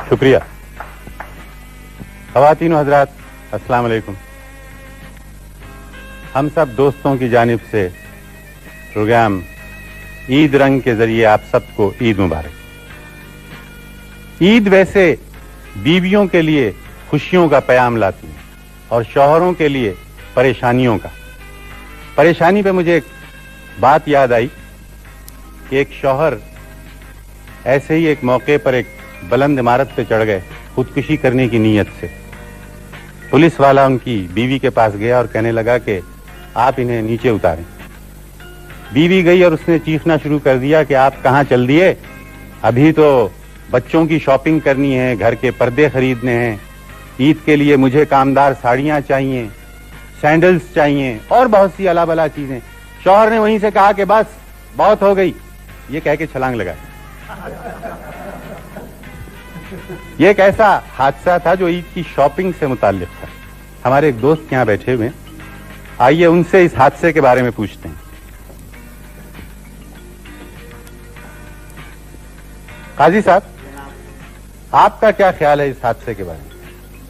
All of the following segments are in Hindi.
शुक्रिया। ख़वातीन हज़रात, अस्सलाम वालेकुम। हम सब दोस्तों की जानिब से प्रोग्राम ईद रंग के जरिए आप सबको ईद मुबारक। ईद वैसे बीवियों के लिए खुशियों का पैगाम लाती है और शौहरों के लिए परेशानियों का। परेशानी पे मुझे एक बात याद आई कि एक शौहर ऐसे ही एक मौके पर एक बुलंद इमारत पे चढ़ गए खुदकुशी करने की नीयत से। पुलिस वाला उनकी बीवी के पास गया और कहने लगा कि आप इन्हें नीचे उतारें। बीवी गई और उसने चीखना शुरू कर दिया कि आप कहां चल दिए, अभी तो बच्चों की शॉपिंग करनी है, घर के पर्दे खरीदने हैं, ईद के लिए मुझे कामदार साड़ियां चाहिए, सैंडल्स चाहिए और बहुत सी अला बला चीजें। शौहर ने वहीं से कहा कि बस बहुत हो गई, ये कह के छलांग लगाई। ये एक ऐसा हादसा था जो ईद की शॉपिंग से मुताल्लिक था। हमारे एक दोस्त यहां बैठे हुए, आइए उनसे इस हादसे के बारे में पूछते हैं। काजी साहब, आपका क्या ख्याल है इस हादसे के बारे में?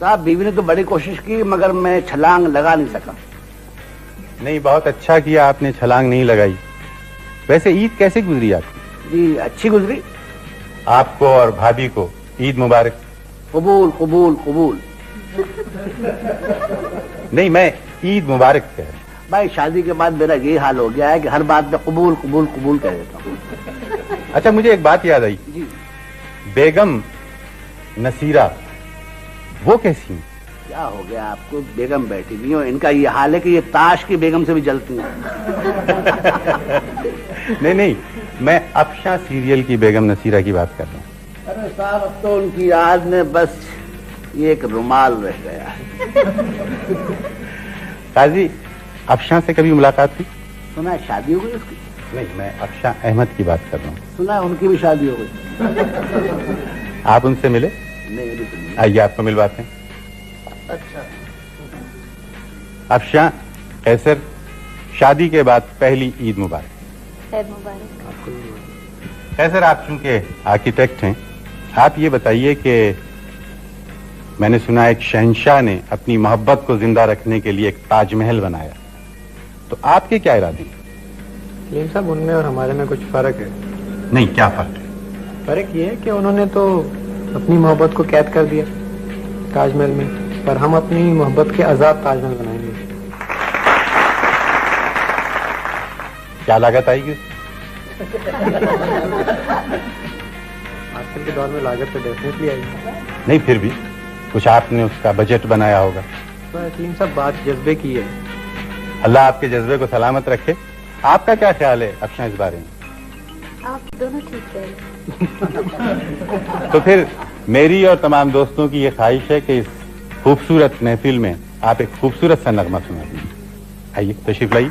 साहब, बीवी ने तो बड़ी कोशिश की मगर मैं छलांग लगा नहीं सका। नहीं, बहुत अच्छा किया आपने छलांग नहीं लगाई। वैसे ईद कैसे गुजरी आपकी? जी अच्छी गुजरी। आपको और भाभी को ईद मुबारक। कबूल कबूल कबूल। नहीं, मैं ईद मुबारक कह रहा हूं। भाई शादी के बाद मेरा ये हाल हो गया है कि हर बात में कबूल कबूल कबूल कह देता हूँ। अच्छा, मुझे एक बात याद आई। जी। बेगम नसीरा वो कैसी? क्या हो गया आपको? बेगम बैठी हुई हो, इनका ये हाल है कि ये ताश की बेगम से भी जलती हैं। नहीं नहीं, मैं अफशां सीरियल की बेगम नसीरा की बात कर रहा हूँ। अरे साहब, अब तो उनकी याद में बस ये एक रुमाल रह गया है। काजी, अफशां से कभी मुलाकात हुई? सुना है शादी हो गई उसकी? नहीं, मैं अफशां अहमद की बात कर रहा हूँ। सुना है उनकी भी शादी हो गई। आप उनसे मिले? नहीं, अभी तो नहीं। आइए आपको मिलवाते हैं। अच्छा। अफशां कैसर, शादी के बाद पहली ईद मुबारक। ईद मुबारक। कैसर, आप चूंकि आर्किटेक्ट हैं, आप ये बताइए कि मैंने सुना एक शहंशाह ने अपनी मोहब्बत को जिंदा रखने के लिए एक ताजमहल बनाया, तो आपके क्या इरादे हैं? सलीम साहब, उनमें और हमारे में कुछ फर्क है। नहीं, क्या फर्क है? फर्क ये है कि उन्होंने तो अपनी मोहब्बत को कैद कर दिया ताजमहल में, पर हम अपनी मोहब्बत के आजाद ताजमहल बनाएंगे। क्या लागत आएगी? आजकल के दौर में लागत तो डेफिनेटली आएगी। नहीं, फिर भी कुछ आपने उसका बजट बनाया होगा। तो सलीम साहब, बात जज्बे की है। अल्लाह आपके जज्बे को सलामत रखे। आपका क्या ख्याल है अफशां इस बारे में? आप दोनों ठीक कह रहे हैं। तो फिर मेरी और तमाम दोस्तों की ये ख्वाहिश है कि इस खूबसूरत महफिल में आप एक खूबसूरत सा नगमा सुना दीजिए। आइए तशरीफ लाइए।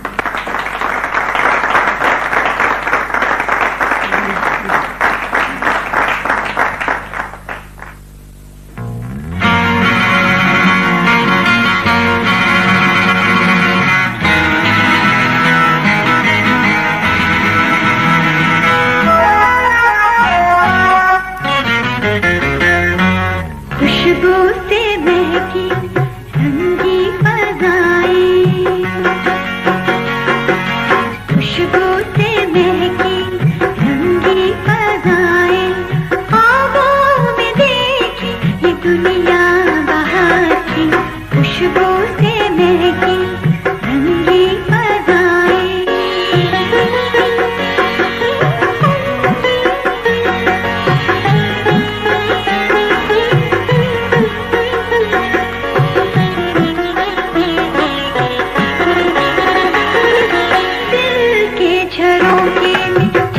के झरोखे में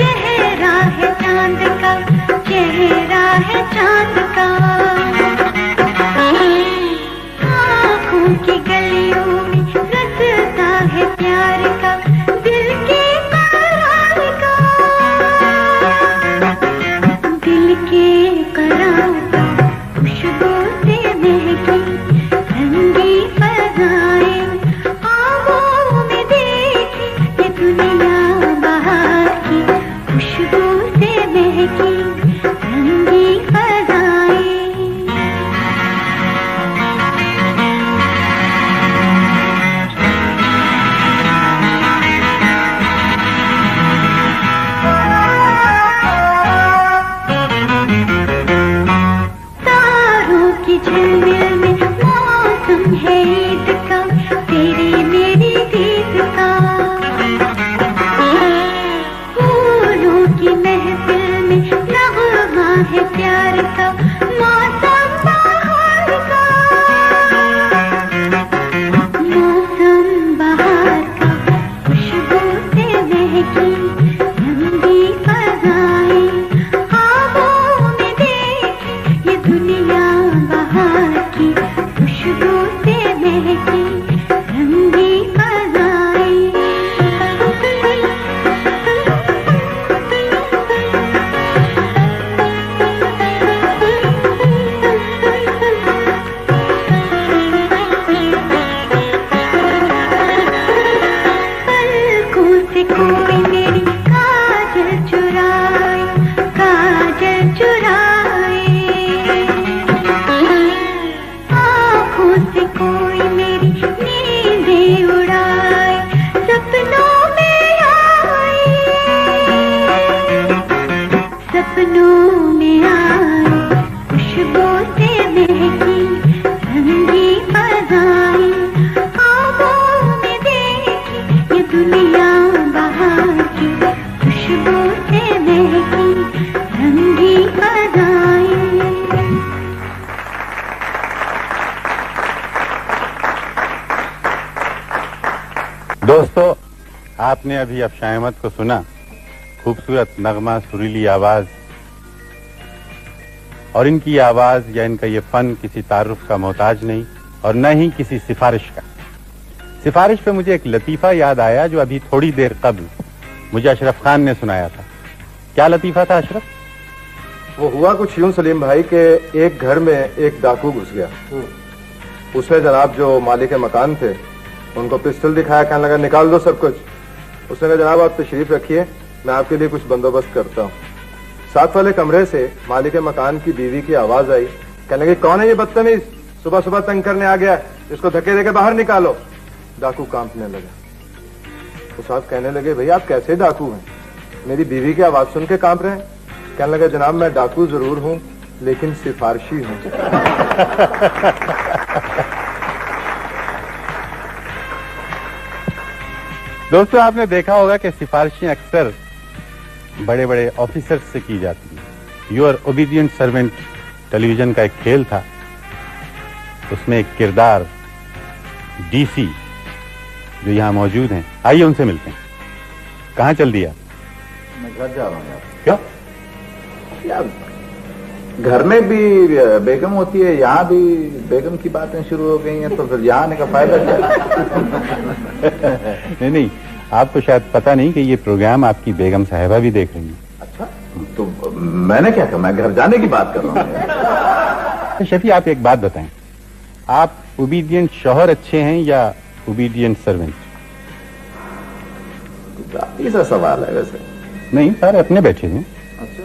प्यार का मौसम बहार का, मौसम बहार का, खुशबू से महकी रंगी फजाएं, ख्वाबों में देखी ये दुनिया बहार की, खुशबू से महकी रंगी फजाएं। पलकों से कोई मेरी काजल चुराए, काजल चुराए, आँखों से कोई मेरी नींदें उड़ाए, सपनों में आए, सपनों में आए, खुशबू से महकी रंगी फजाएं, ख्वाबों में देखी ये दुनिया बहार की, खुशबू से महकी रंगी फजाएं। दोस्तों, आपने अभी अफशान अहमद को सुना। खूबसूरत नगमा, सुरीली आवाज, और इनकी आवाज या इनका ये फन किसी तारुफ का मोहताज नहीं और न ही किसी सिफारिश का। सिफारिश पे मुझे एक लतीफा याद आया जो अभी थोड़ी देर कबल मुझे अशरफ खान ने सुनाया था। क्या लतीफा था अशरफ? वो हुआ कुछ यूं सलीम भाई के एक घर में एक डाकू घुस गया। उसने जनाब जो मालिक मकान थे उनको पिस्टल दिखाया, कहने लगा निकाल दो सब कुछ। उसने कहा जनाब आप तशरीफ रखिए, मैं आपके लिए कुछ बंदोबस्त करता हूँ। साथ वाले कमरे से मालिक मकान की बीवी की आवाज आई, कहने लगी कौन है ये बदतमीज, सुबह सुबह तंग करने आ गया, इसको धक्के देके बाहर निकालो। डाकू कांपने लगा। तो साहब कहने लगे भाई आप कैसे डाकू हैं, मेरी बीवी की आवाज सुन के कांप रहे हैं। कहने लगा जनाब मैं डाकू जरूर हूँ लेकिन सिफारशी हूँ। दोस्तों, आपने देखा होगा कि सिफारिशें अक्सर बड़े बड़े ऑफिसर्स से की जाती हैं। योर ओबीडियंट सर्वेंट टेलीविजन का एक खेल था, उसमें एक किरदार डीसी जो यहाँ मौजूद हैं, आइए उनसे मिलते हैं। कहाँ चल दिया? मैं घर जा रहा हूँ यार। क्यों? यार घर में भी बेगम होती है, यहाँ भी बेगम की बातें शुरू हो गई हैं, तो फिर यहाँ आने का फायदा क्या? नहीं, आपको शायद पता नहीं कि ये प्रोग्राम आपकी बेगम साहिबा भी देख रही हैं। अच्छा, तो मैंने क्या कहा, मैं घर जाने की बात कर रहा हूँ। शफी, आप एक बात बताएं, आप ओबीडियंट शौहर अच्छे हैं या ओबीडियंट सर्वेंट? ऐसा सवाल है वैसे। नहीं, सारे अपने बैठे हैं। अच्छा,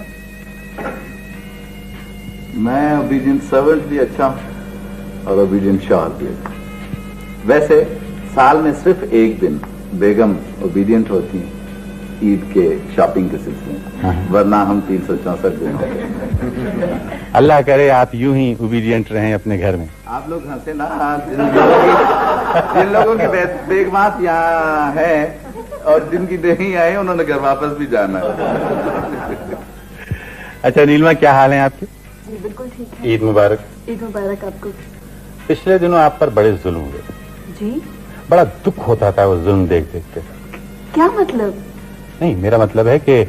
मैं ओबीडियंट सर्वेंट भी अच्छा हूं और ओबीडियंट शौहर भी अच्छा। वैसे साल में सिर्फ एक दिन बेगम ओबीडियंट होती हैं, ईद के शॉपिंग के सिलसिले में, वरना हम 364 दिन होते हैं। अल्लाह करे आप यूं ही ओबीडियंट रहें अपने घर में। आप लोग हंसे ना, जिन लोगों की बेगमात यहाँ है और जिनकी नहीं आए उन्होंने घर वापस भी जाना है। अच्छा नीलमा, क्या हाल है आपके? जी बिल्कुल ठीक है। ईद मुबारक। ईद मुबारक आपको। पिछले दिनों आप पर बड़े जुल्म हुए, जी बड़ा दुख होता था वो जुल्म देख देख के। क्या मतलब? नहीं, मेरा मतलब है कि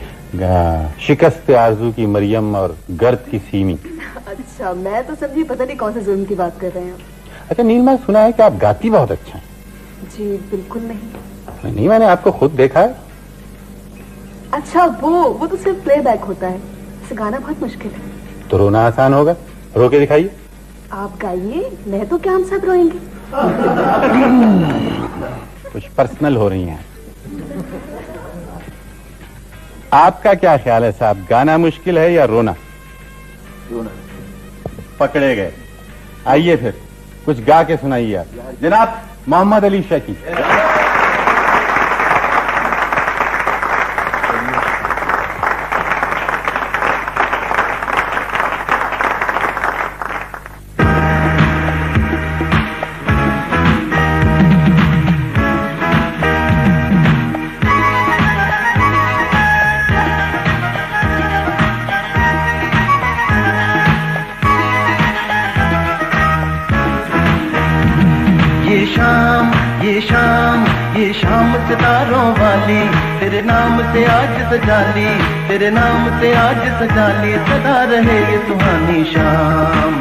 शिकस्त आरजू की मरियम और गर्द की सीमी। अच्छा, मैं तो समझी पता नहीं कौन से जुल्म की बात कर रहे हैं। अच्छा नीलमा, सुना है कि आप गाती बहुत अच्छा हैं। जी बिल्कुल नहीं। नहीं, मैंने आपको खुद देखा है। अच्छा, वो तो सिर्फ प्लेबैक होता है, इसे गाना बहुत मुश्किल है। तो रोना आसान होगा, रो के दिखाइए। आप गाइए, मैं तो क्या हम सब रोएंगे। कुछ पर्सनल हो रही हैं। आपका क्या ख्याल है साहब, गाना मुश्किल है या रोना? पकड़े गए। आइए फिर कुछ गा के सुनाइए आप। जनाब मोहम्मद अली शकी। वाली, तेरे नाम से आज सजा ली, तेरे नाम से आज सजा ली, सदा रहे ये सुहानी शाम।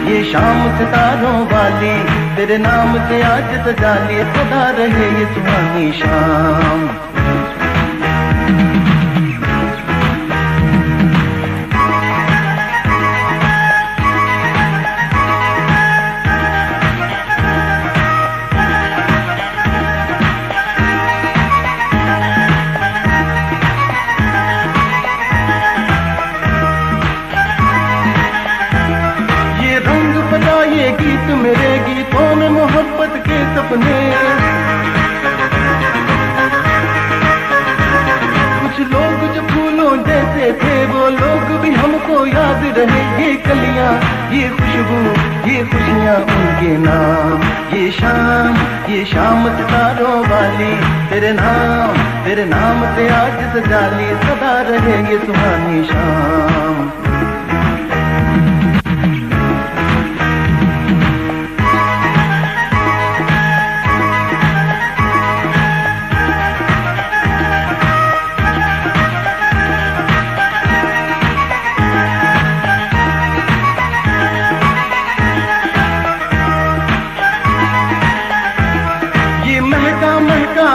ये शाम सितारों वाली, तेरे नाम से आज सजा ली, सदा रहे ये सुहानी शाम। मेरे गीतों में मोहब्बत के सपने, कुछ लोग जो फूलों जैसे थे वो लोग भी हमको याद रहे। ये कलियां, ये खुशबू, ये खुशियां उनके नाम। ये शाम सितारों वाली, तेरे नाम से आज सजा ली, सदा रहे ये सुहानी शाम।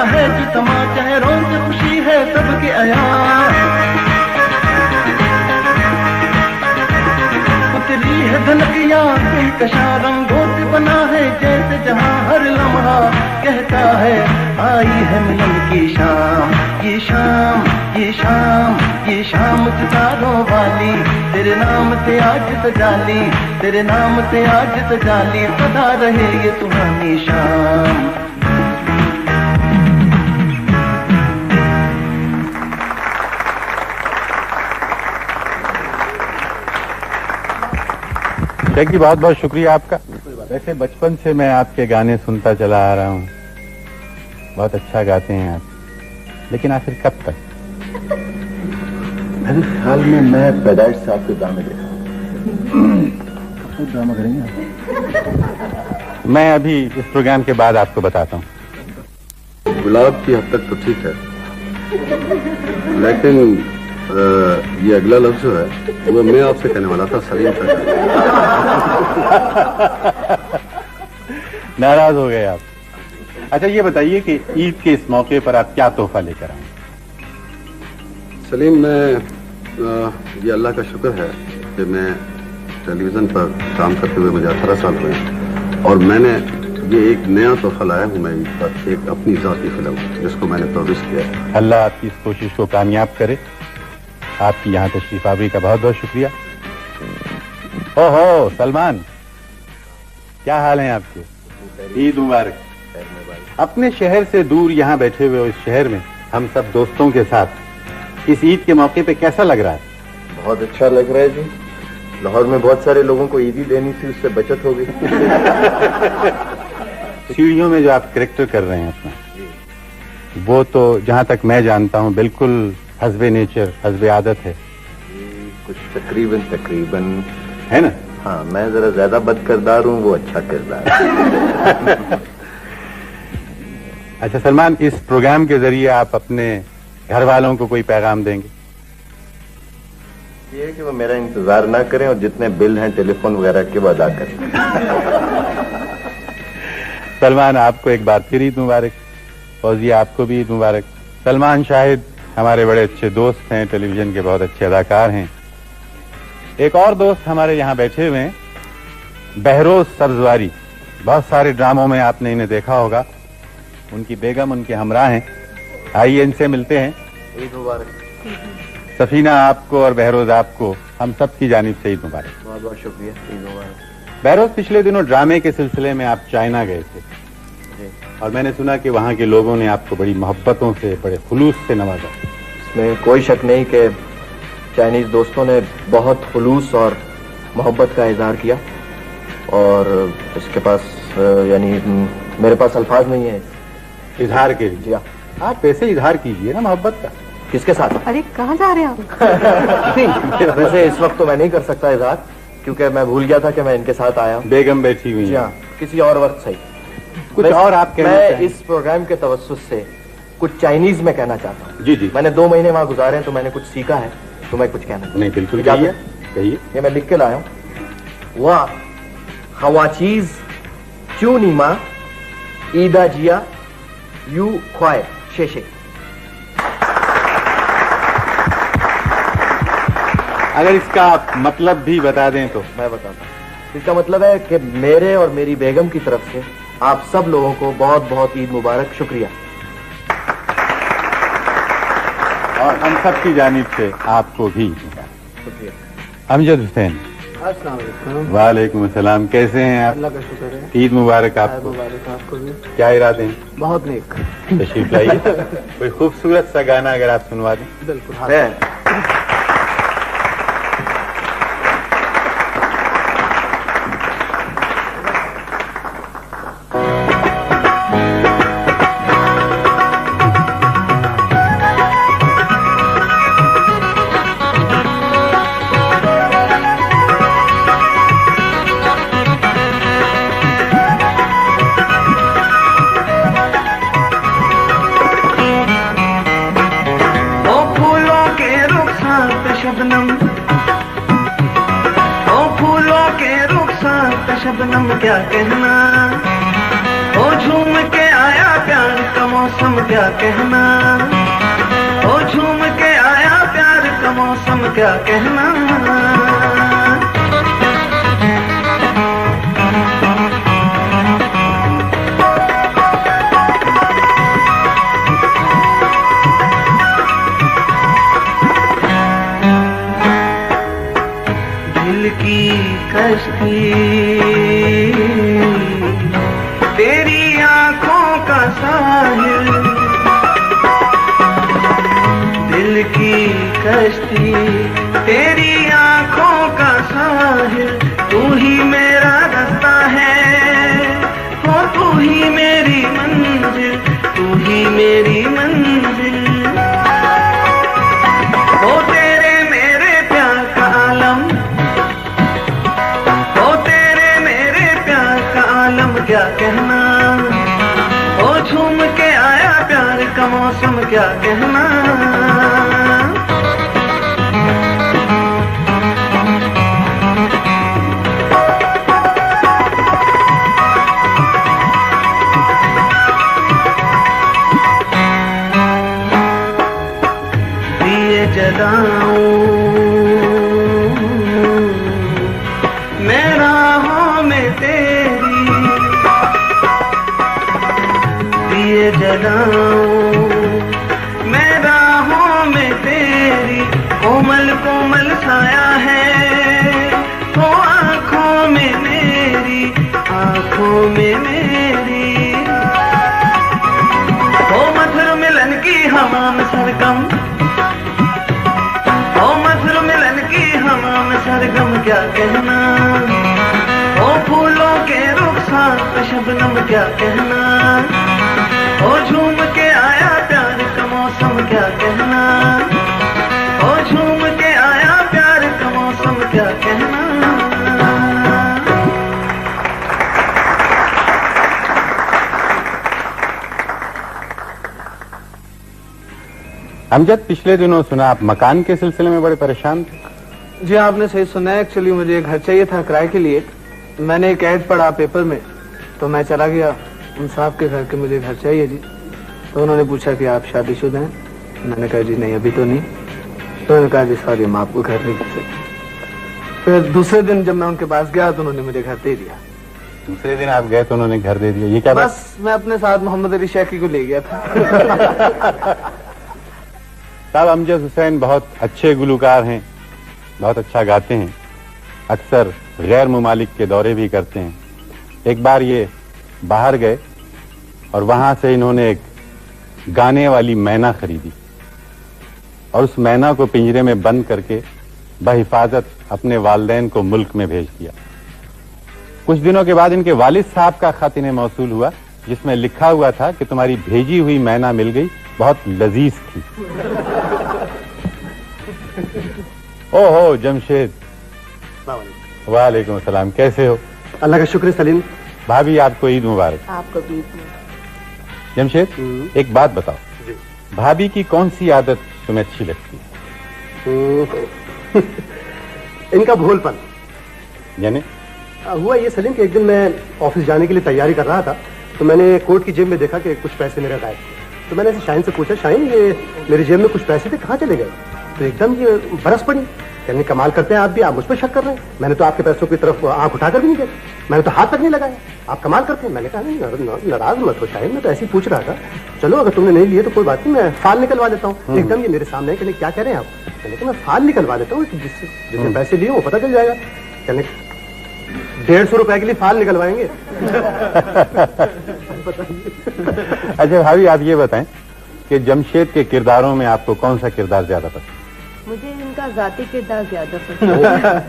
है जो तमा चेहरों से खुशी है सबके आया, उतरी है धनकिया कशा रंगों से बना है जैसे जहां हर लम्हा कहता है आई है मिलन की शाम। ये शाम सितारों वाली, तेरे नाम से आज सजा ली, तेरे नाम से आज सजा ली, सदा रहे ये सुहानी शाम। जी बहुत बहुत शुक्रिया आपका। वैसे बचपन से मैं आपके गाने सुनता चला आ रहा हूँ, बहुत अच्छा गाते हैं आप, लेकिन आखिर कब तक? मेरे ख्याल में मैं पैदाइश से आपके ड्रामे देखा। कब ड्रामा करेंगे आप? मैं अभी इस प्रोग्राम के बाद आपको बताता हूँ। गुलाब की हद तक तो ठीक है, लेकिन ये अगला लफ्ज जो है वो मैं आपसे कहने वाला था, सलीम तक। नाराज हो गए आप। अच्छा ये बताइए कि ईद के इस मौके पर आप क्या तोहफा लेकर आए? सलीम, मैं ये अल्लाह का शुक्र है कि मैं टेलीविजन पर काम करते हुए मुझे 18 साल हुए, और मैंने ये एक नया तोहफा लाया हूँ मैं ईद पर, एक अपनी जाती फिल्म जिसको मैंने प्रोड्यूस किया है। अल्लाह आपकी इस कोशिश को कामयाब करे। आपकी यहाँ तशरीफ आवी का बहुत बहुत शुक्रिया। ओहो सलमान, क्या हाल है आपके? ईद मुबारक। अपने शहर से दूर यहाँ बैठे हुए इस शहर में हम सब दोस्तों के साथ इस ईद के मौके पे कैसा लग रहा है? बहुत अच्छा लग रहा है जी। लाहौर में बहुत सारे लोगों को ईदी देनी थी, उससे बचत हो गई। सीढ़ियों में जो आप कैरेक्टर कर रहे हैं अपना, वो तो जहाँ तक मैं जानता हूँ बिल्कुल हस्बे नेचर, हस्बे आदत है। कुछ तकरीबन है ना? हाँ, मैं जरा ज्यादा बद किरदार हूँ, वो अच्छा किरदार है। अच्छा सलमान, इस प्रोग्राम के जरिए आप अपने घर वालों को कोई पैगाम देंगे? ये है कि वो मेरा इंतजार ना करें और जितने बिल हैं टेलीफोन वगैरह के वो अदा करें। सलमान, आपको एक बार फिर ईद मुबारक। फौजी, आपको भी ईद मुबारक। सलमान शाहिद हमारे बड़े अच्छे दोस्त हैं, टेलीविजन के बहुत अच्छे अदाकार हैं। एक और दोस्त हमारे यहाँ बैठे हुए हैं, बहरोज सब्जवारी। बहुत सारे ड्रामों में आपने इन्हें देखा होगा। उनकी बेगम उनके हमराह हैं। आइए इनसे मिलते हैं। ईद मुबारक। सफीना, आपको और बहरोज आपको हम सब की जानिब से ईद मुबारक। बहुत बहुत शुक्रिया। ईद मुबारक। बहरोज, पिछले दिनों ड्रामे के सिलसिले में आप चाइना गए थे और मैंने सुना कि वहाँ के लोगों ने आपको बड़ी मोहब्बतों से, बड़े खुलूस से नवाजा। इसमें कोई शक नहीं कि चाइनीज दोस्तों ने बहुत खुलूस और मोहब्बत का इजहार किया, और इसके पास यानी मेरे पास अल्फाज नहीं है इजहार के लिए। जी हाँ। आप वैसे इजहार कीजिए ना मोहब्बत का। किसके साथ? अरे कहाँ जा रहे हैं आप? वैसे इस वक्त तो मैं नहीं कर सकता इजहार, क्योंकि मैं भूल गया था कि मैं इनके साथ आया हूँ। बेगम बैठी हुई जी हैं। हाँ, किसी और वक्त सही। कुछ मैं- और आप कहना मैं चाहें? इस प्रोग्राम के तवज्जुह से कुछ चाइनीज में कहना चाहता हूँ। जी जी, मैंने 2 महीने वहां गुजारे हैं, तो मैंने कुछ सीखा है, तो मैं कुछ कहना चाहता हूँ। नहीं बिल्कुल इजाजत? कहिए कहिए। ये मैं लिख के लाया हूँ। वाह हवाचीज क्यों नीमा ईदा जिया यू ख्वाए शेशे। अगर इसका आप मतलब भी बता दें तो। मैं बताता हूँ। इसका मतलब है कि मेरे और मेरी बेगम की तरफ से आप सब लोगों को बहुत बहुत ईद मुबारक। शुक्रिया। और हम सब की जानिब से आपको भी। शुक्रिया। अमजद हुसैन, अस्सलाम वालेकुम। वालेकुम अस्सलाम, कैसे हैं आप? अल्लाह का शुक्र है। ईद मुबारक आपको। मुबारक आपको भी। क्या इरादे हैं? बहुत नेक। तशरीफ लाइए। कोई खूबसूरत सा गाना अगर आप सुनवा दें। बिल्कुल। ओ फूलों के रुखसार पे शबनम, ओ फूलों के रुखसार पे शबनम क्या कहना, ओ झूम के आया प्यार का मौसम क्या कहना, ओ झूम के आया प्यार का मौसम क्या कहना। दिल की कश्ती तेरी आंखों का साहिल, दिल की कश्ती तेरी आंखों का साहिल, तू ही मेरा रास्ता है, हो तू ही मेरी मंजिल, तू ही मेरी मंजिल। ओ तेरे मेरे प्यार का आलम, ओ तेरे मेरे प्यार का आलम क्या कहना, ओ झूम के आया प्यार का मौसम क्या कहना। दिए जलाऊं मैं राहों में तेरी, दिए जलाऊं मैं राहों में तेरी, कोमल कोमल साया है वो आंखों में मेरी, आंखों में मेरी। ओ मधुर मिलन की हमाम सरगम, ओ मधुर मिलन की हमाम सरगम क्या कहना, ओ फूलों के रुखसार पे शबनम क्या कहना, ओ झूम के आया प्यार का मौसम क्या कहना, ओ झूम के आया प्यार का मौसम क्या कहना। अमजद, पिछले दिनों सुना आप मकान के सिलसिले में बड़े परेशान थे। जी आपने सही सुना है। एक्चुअली मुझे घर चाहिए था किराए के लिए। मैंने एक ऐड पढ़ा पेपर में, तो मैं चला गया उन साहब के घर के, मुझे घर चाहिए जी। तो उन्होंने पूछा कि आप शादीशुदा हैं? मैंने कहा जी नहीं, अभी तो नहीं। तो उन्होंने कहा जी सॉरी, हम आपको घर नहीं दे सकते। फिर दूसरे दिन जब मैं उनके पास गया तो उन्होंने मुझे घर दे दिया। दूसरे दिन आप गए तो उन्होंने घर दे दिया, ये क्या बात? बस मैं अपने साथ मोहम्मद अली शैकी को ले गया था। साहब, अमजद हुसैन बहुत अच्छे गुलकार हैं, बहुत अच्छा गाते हैं, अक्सर गैर मुमालिक के दौरे भी करते हैं। एक बार ये बाहर गए और वहां से इन्होंने एक गाने वाली मैना खरीदी और उस मैना को पिंजरे में बंद करके बहिफाजत अपने वालिदैन को मुल्क में भेज दिया। कुछ दिनों के बाद इनके वालिद साहब का खत इन्हें मौसूल हुआ, जिसमें लिखा हुआ था कि तुम्हारी भेजी हुई मैना मिल गई, बहुत लजीज थी। ओहो जमशेद, वालेकुम सलाम, कैसे हो? अल्लाह का शुक्र सलीम। भाभी आपको ईद मुबारक। आपको भी। जमशेद एक बात बताओ, भाभी की कौन सी आदत तुम्हें अच्छी लगती है? इनका भोलपन। यानी हुआ ये सलीम कि एक दिन मैं ऑफिस जाने के लिए तैयारी कर रहा था, तो मैंने कोट की जेब में देखा कि कुछ पैसे मेरे गायब थे। तो मैंने ऐसे शाहीन से पूछा, शाहीन ये मेरी जेब में कुछ पैसे थे, कहाँ चले गए? तो एकदम ये बरस पड़ी, कहने कमाल करते हैं आप भी, आप मुझ पर शक कर रहे हैं, मैंने तो आपके पैसों की तरफ आंख उठाकर भी नहीं देखा, मैंने तो हाथ तक नहीं लगाया, आप कमाल करते हैं। मैंने कहा नहीं नाराज मत हो शाहीन, मैं तो ऐसे ही पूछ रहा था, चलो अगर तुमने नहीं लिए तो कोई बात नहीं, मैं फाल निकलवा देता हूँ। एकदम ये मेरे सामने कहने क्या कह रहे हैं आप? मैंने कहा मैं फाल निकलवा देता हूँ, जिसने पैसे लिए वो पता चल जाएगा। कहने 150 रुपए के लिए फाल निकलवाएंगे। अच्छा भाभी आप ये बताएं कि जमशेद के किरदारों में आपको कौन सा किरदार ज्यादा पसंद? मुझे इनका जाती किरदार ज्यादा पसंद है।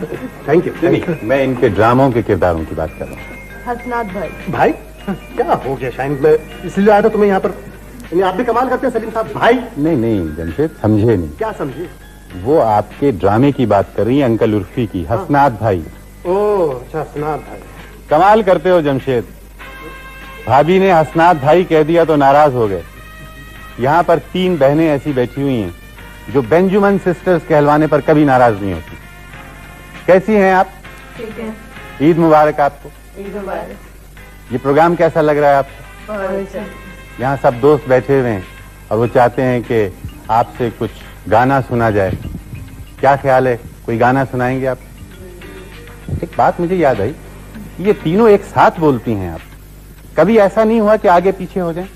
Thank you. नहीं, मैं इनके ड्रामों के किरदारों की बात कर रहा हूँ। हसनाथ भाई। भाई क्या हो गया शाहीन, मैं इसलिए आया था तुम्हें यहाँ पर, यानी आप भी कमाल करते हैं सलीम साहब। भाई नहीं नहीं जमशेद समझे नहीं, क्या समझे? वो आपके ड्रामे की बात कर रही है, अंकल उर्फी की, हसनाथ भाई। ओह अच्छा, हसनाथ भाई। कमाल करते हो जमशेद, भाभी ने हसनाथ भाई कह दिया तो नाराज हो गए। यहाँ पर 3 बहनें ऐसी बैठी हुई हैं जो बेंजुमन सिस्टर्स कहलवाने पर कभी नाराज नहीं होती। कैसी हैं आप? ठीक है। ईद मुबारक आपको। ईद मुबारक। ये प्रोग्राम कैसा लग रहा है आपको? बहुत अच्छा। यहाँ सब दोस्त बैठे हुए हैं और वो चाहते हैं कि आपसे कुछ गाना सुना जाए। क्या ख्याल है, कोई गाना सुनाएंगे आप? एक बात मुझे याद आई, ये तीनों एक साथ बोलती हैं आप, कभी ऐसा नहीं हुआ कि आगे पीछे हो जाए?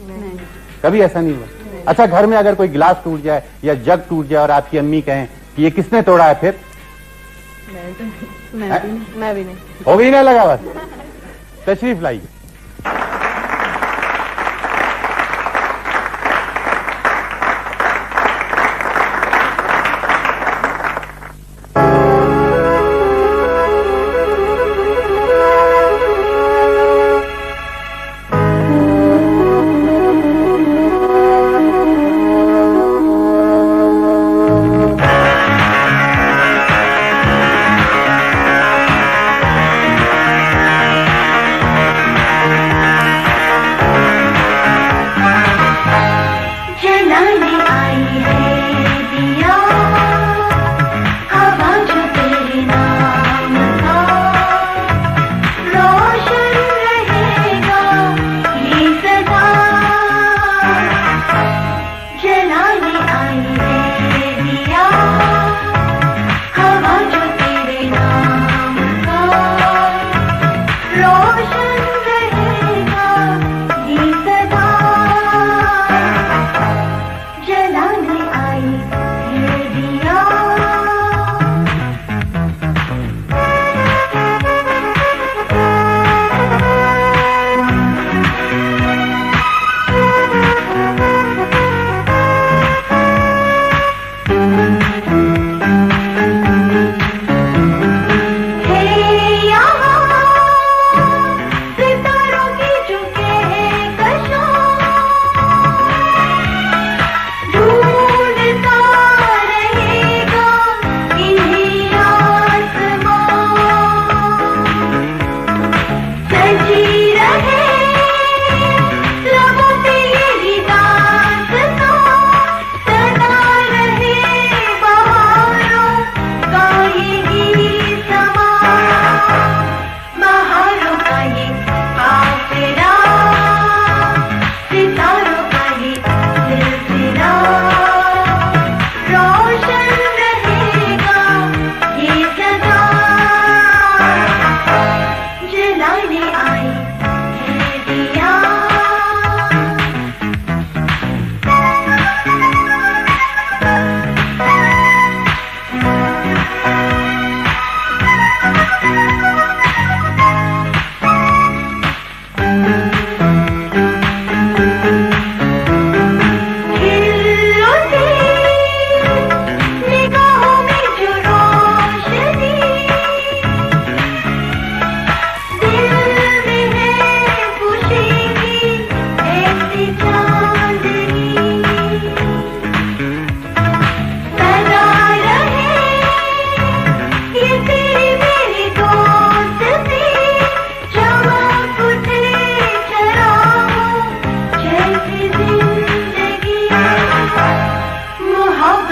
नहीं। कभी ऐसा नहीं हुआ? अच्छा घर में अगर कोई गिलास टूट जाए या जग टूट जाए और आपकी अम्मी कहें कि ये किसने तोड़ा है, फिर? मैं भी नहीं। हो गई ना लगा बस। तशरीफ लाइए।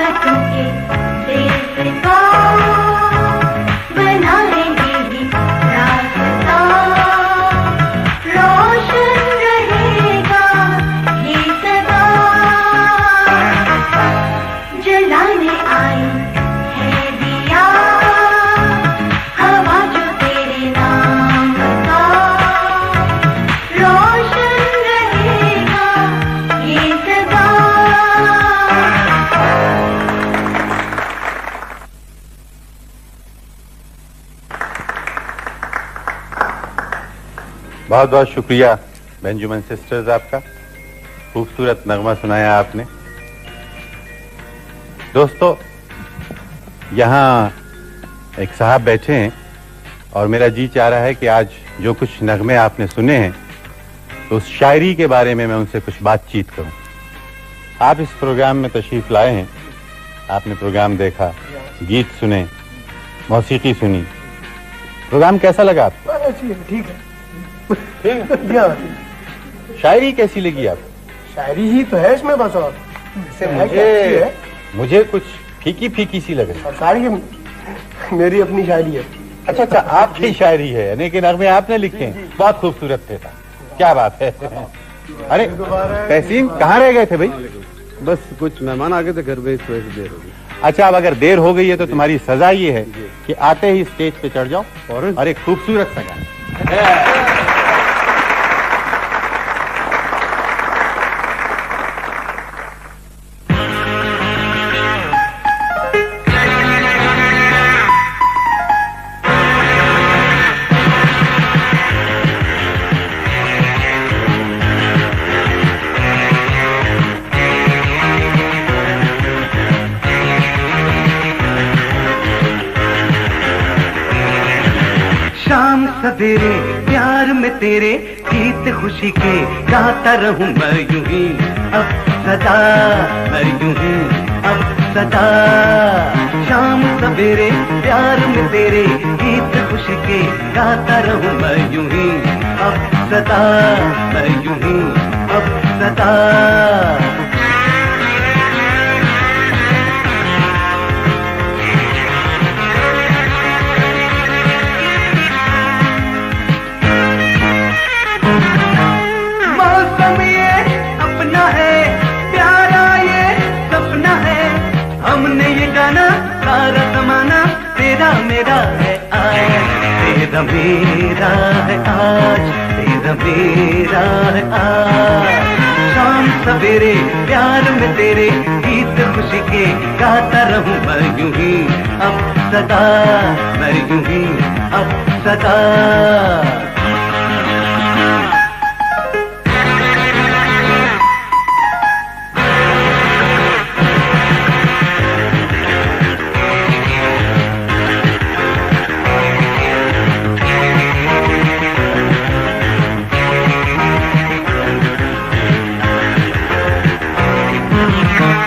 मोहब्बतों के देश का बनाएंगे भी रास्ता, रोशन रहेगा ये सदा, जलाने आई है दिया हवा जो तेरे नाम का, रोशन रहेगा ये सदा। बहुत बहुत शुक्रिया बेंजामिन सिस्टर्स, आपका खूबसूरत नगमा सुनाया आपने। दोस्तों, यहाँ एक साहब बैठे हैं और मेरा जी चाह रहा है कि आज जो कुछ नगमे आपने सुने हैं तो उस शायरी के बारे में मैं उनसे कुछ बातचीत करूं। आप इस प्रोग्राम में तशरीफ लाए हैं, आपने प्रोग्राम देखा, गीत सुने, मौसीकी सुनी, प्रोग्राम कैसा लगा आपको? ठीक है। शायरी कैसी लगी आपको? शायरी ही तो है इसमें बस, और मुझे कुछ फीकी फीकी सी लग रही है। सारी मेरी अपनी शायरी है। अच्छा अच्छा, आपकी शायरी है, यानी कि नगमे आपने लिखे हैं। बहुत खूबसूरत थे, क्या बात है। अरे तहसीन, कहाँ रह गए थे भाई? बस कुछ मेहमान आ गए थे घर में, इस वजह से देर हो गई। अच्छा, अब अगर देर हो गई है तो तुम्हारी सजा ये है कि आते ही स्टेज पे चढ़ जाओ और एक खूबसूरत सा गाना। शाम सवेरे प्यार में तेरे गीत खुशी के गाता रहूं मैं यूं ही अब सदा, मैं यूं ही अब सदा। शाम सवेरे प्यार में तेरे गीत खुशी के गाता रहूं मैं यूं ही अब सदा, मैं यूं ही अब सदा। मौसम ये अपना है, प्यारा ये सपना है, हमने ये गाना सारा जमाना तेरा मेरा है आज, तेरा मेरा है आज, तेरा मेरा है आज। शाम सवेरे प्यार में तेरे गीत खुशी के गाता रहूं मैं यूं ही अब सदा, मैं यूं ही अब सदा।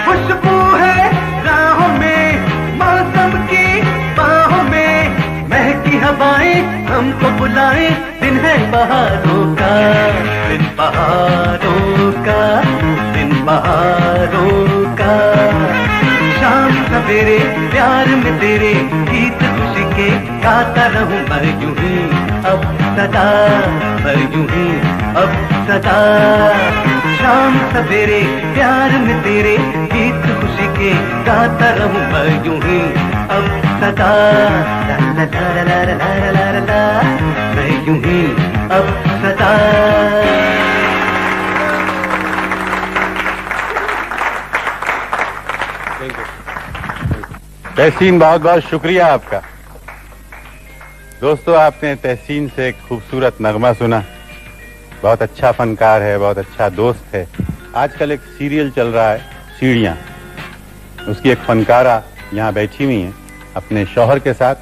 खुशबू है राहों में, मौसम की बाहों में, महकी हवाएं हमको बुलाएं, दिन है बहारों का, दिन बहारों का, दिन बहारों का। शाम सवेरे प्यार में तेरे गीत खुशी के गाता रहूं मैं यूं ही अब सदा, मैं यूं ही अब सदा। शाम सवेरे प्यार में तेरे गीत खुशी के गाता रहूं मैं यूं ही अब सदा, ला ला ला ला ला ला ला ला ला, मैं यूं ही अब सदा। तहसीन, बहुत बहुत शुक्रिया आपका। दोस्तों, आपने तहसीन से एक खूबसूरत नगमा सुना। बहुत अच्छा फनकार है, बहुत अच्छा दोस्त है। आजकल एक सीरियल चल रहा है सीढ़ियाँ, उसकी एक फनकारा यहाँ बैठी हुई हैं अपने शौहर के साथ।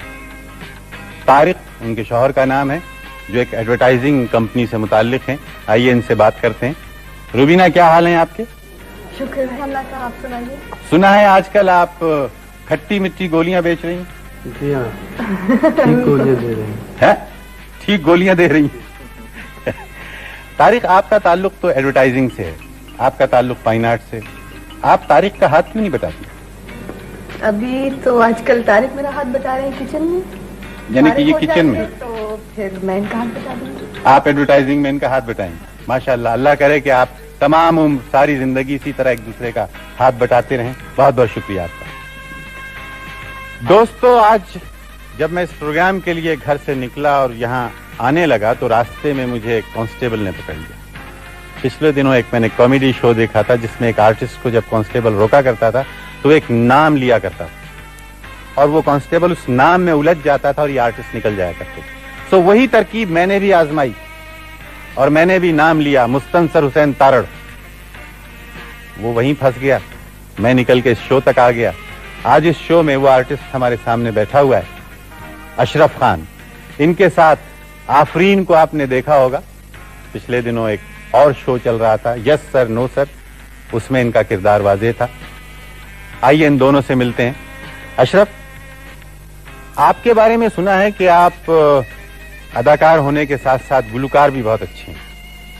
तारिक उनके शौहर का नाम है, जो एक एडवर्टाइजिंग कंपनी से मुताल्लिक हैं। आइए इनसे बात करते हैं। रुबीना, क्या हाल हैं आपके? शुक्र है अल्लाह का, आप सुनाइए। सुना है आजकल आप खट्टी मिट्टी गोलियां बेच रही हैं। जी हाँ, ठीक गोलियां दे रहे हैं। ठीक गोलियां दे रही हैं। तारिक, आपका ताल्लुक तो एडवर्टाइजिंग से है, आपका ताल्लुक फाइन आर्ट से। आप तारिक का हाथ क्यों नहीं बताती? अभी तो आजकल तारिक मेरा हाथ बटा रहे हैं किचन में। यानी कि ये तारिक हो किचन में जाएंगे तो फिर मैं इनका हाथ बटा दूंगी। आप एडवर्टाइजिंग में इनका हाथ बटाएंगे। माशाल्लाह, अल्लाह करे कि आप तमाम उम्र सारी जिंदगी इसी तरह एक दूसरे का हाथ बटाते रहें। बहुत बहुत शुक्रिया आपका। दोस्तों, आज जब मैं इस प्रोग्राम के लिए घर से निकला और यहाँ आने लगा तो रास्ते में मुझे एक कांस्टेबल ने पकड़ लिया। पिछले दिनों एक मैंने कॉमेडी शो देखा था जिसमें एक आर्टिस्ट को जब कांस्टेबल रोका करता था तो एक नाम लिया करता था और वो कांस्टेबल उस नाम में उलझ जाता था और ये आर्टिस्ट निकल जाया करते थे। तो वही तरकीब मैंने भी आजमाई और मैंने भी नाम लिया मुस्तनसर हुसैन तारड़। वो वहीं फंस गया, मैं निकल के इस शो तक आ गया। आज इस शो में वो आर्टिस्ट हमारे सामने बैठा हुआ है, अशरफ खान। इनके साथ आफरीन को आपने देखा होगा, पिछले दिनों एक और शो चल रहा था, यस सर नो सर, उसमें इनका किरदार वाज़ेह था। आइए इन दोनों से मिलते हैं। अशरफ, आपके बारे में सुना है कि आप अदाकार होने के साथ साथ गुलकार भी बहुत अच्छे हैं।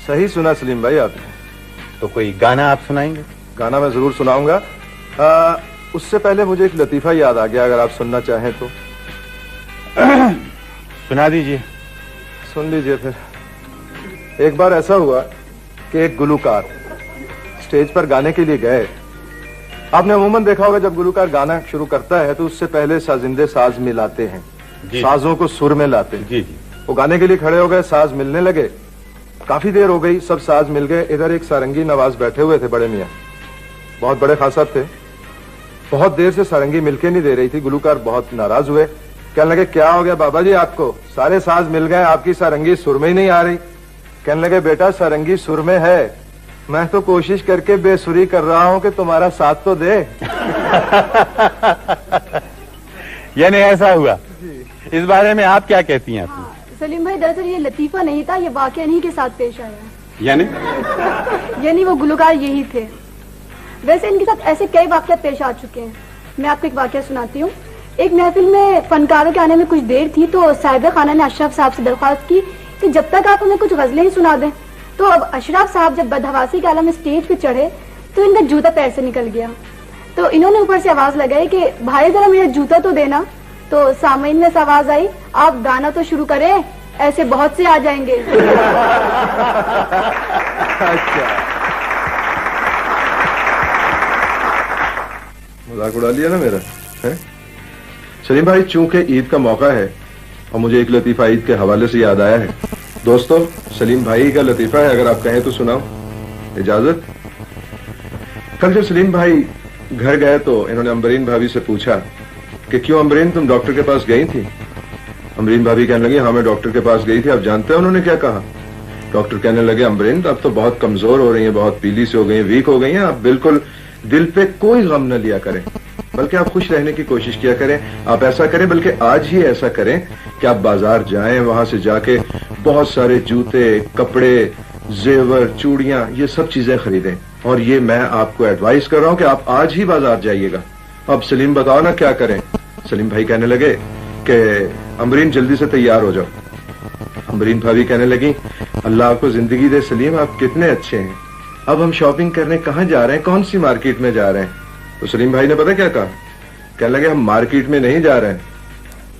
सही सुना सलीम भाई आपने। तो कोई गाना आप सुनाएंगे? गाना मैं जरूर सुनाऊंगा। उससे पहले मुझे एक लतीफा याद आ गया, अगर आप सुनना चाहें तो। सुना दीजिए। सुन लीजिए फिर। एक बार ऐसा हुआ कि एक गुलकार स्टेज पर गाने के लिए गए। आपने अमूमन देखा होगा जब गुलकार गाना शुरू करता है तो उससे पहले साजिंदे साज मिलाते हैं, साजों को सुर में लाते हैं। जी जी। वो गाने के लिए खड़े हो गए, साज मिलने लगे। काफी देर हो गई, सब साज मिल गए। इधर एक सारंगी नवाज बैठे हुए थे, बड़े मियाँ, बहुत बड़े खासा थे। बहुत देर से सारंगी मिलके नहीं दे रही थी। गुलकार बहुत नाराज हुए, कहने लगे क्या हो गया बाबा जी आपको, सारे साज मिल गए, आपकी सारंगी सुर में ही नहीं आ रही। कहने लगे बेटा सारंगी सुर में है, मैं तो कोशिश करके बेसुरी कर रहा हूं कि तुम्हारा साथ तो दे। यानी ऐसा हुआ। इस बारे में आप क्या कहती हैं? हाँ, सलीम भाई, दरअसल ये लतीफा नहीं था, ये वाकया इन्हीं के साथ पेश आया। यानी वो गुलकार यही थे। वैसे इनके साथ ऐसे कई वाकया पेश आ चुके हैं। मैं आपको एक वाकया सुनाती हूँ। एक महफिल में फनकारों के आने में कुछ देर थी तो साहिब खाना ने अशरफ साहब से दरख्वास्त की कि जब तक आप हमें कुछ गजलें ही सुना दें। तो अब अशरफ साहब जब बदहवासी के आलम में स्टेज पे चढ़े तो इनका जूता पैर से निकल गया। तो इन्होंने ऊपर से आवाज लगाई कि भाई जरा मेरा जूता तो देना। तो सामईन में से आवाज आई, आप गाना तो शुरू करें, ऐसे बहुत से आ जाएंगे। अच्छा, मजाक उड़ा लिया ना मेरा है? सलीम भाई, चूंकि ईद का मौका है और मुझे एक लतीफा ईद के हवाले से याद आया है। दोस्तों, सलीम भाई का लतीफा है, अगर आप कहें तो सुनाओ, इजाजत? कल जब सलीम भाई घर गए तो इन्होंने अम्बरीन भाभी से पूछा कि क्यों अम्बरीन तुम डॉक्टर के पास गई थी? अम्बरीन भाभी कहने लगी हाँ मैं डॉक्टर के पास गई थी। आप जानते हैं उन्होंने क्या कहा? डॉक्टर कहने लगे अम्बरीन अब तो बहुत कमजोर हो रही हैं, बहुत पीली से हो गई हैं, वीक हो गई हैं, आप बिल्कुल दिल पे कोई गम न लिया करें, बल्कि आप खुश रहने की कोशिश किया करें। आप ऐसा करें, बल्कि आज ही ऐसा करें कि आप बाजार जाएं, वहां से जाके बहुत सारे जूते, कपड़े, जेवर, चूड़ियां, ये सब चीजें खरीदें। और ये मैं आपको एडवाइस कर रहा हूं कि आप आज ही बाजार जाइएगा। अब सलीम बताओ ना क्या करें? सलीम भाई कहने लगे कि अम्बरीन जल्दी से तैयार हो जाओ। अम्बरीन भाभी कहने लगी अल्लाह आपको जिंदगी दे सलीम, आप कितने अच्छे हैं। अब हम शॉपिंग करने कहाँ जा रहे हैं, कौन सी मार्केट में जा रहे हैं? तो सलीम भाई ने पता क्या कहा? कहने लगे हम मार्केट में नहीं जा रहे हैं,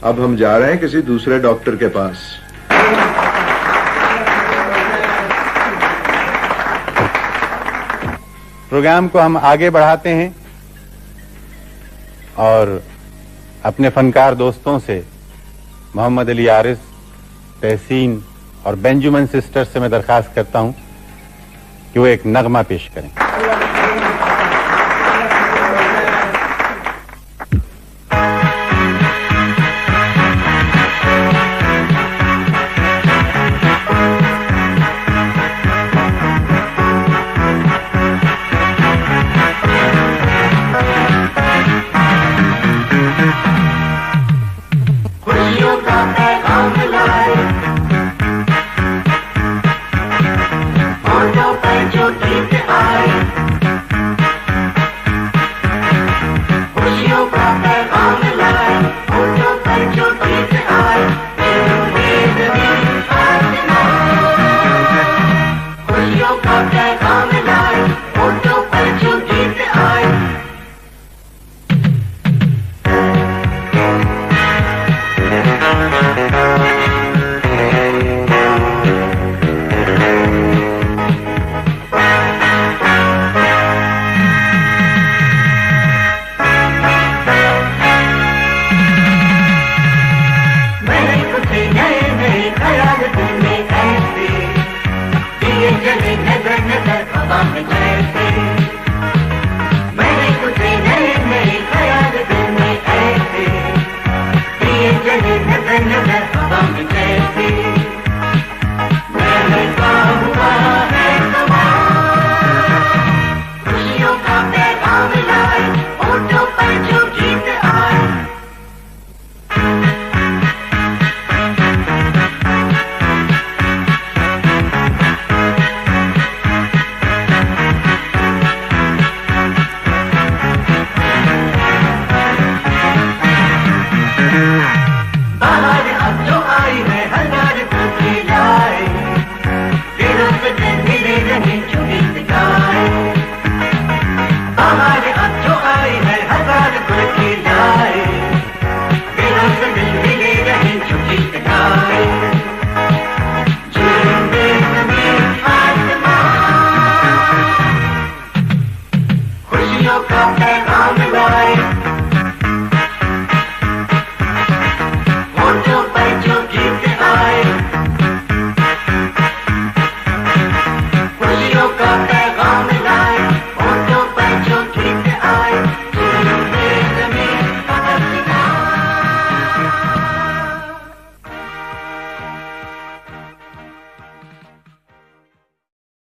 अब हम जा रहे हैं किसी दूसरे डॉक्टर के पास। प्रोग्राम को हम आगे बढ़ाते हैं और अपने फनकार दोस्तों से, मोहम्मद अली आरिस, तहसीन और बेंजुमन सिस्टर से मैं दरखास्त करता हूं कि वो एक नगमा पेश करें। हमारे हाथ जो आई है हजार गुल खिलाए, दिलों से मिल मिले रहे झुकी कटाए, झूमे जमीन आसमान, खुशियों का पैगाम लाए।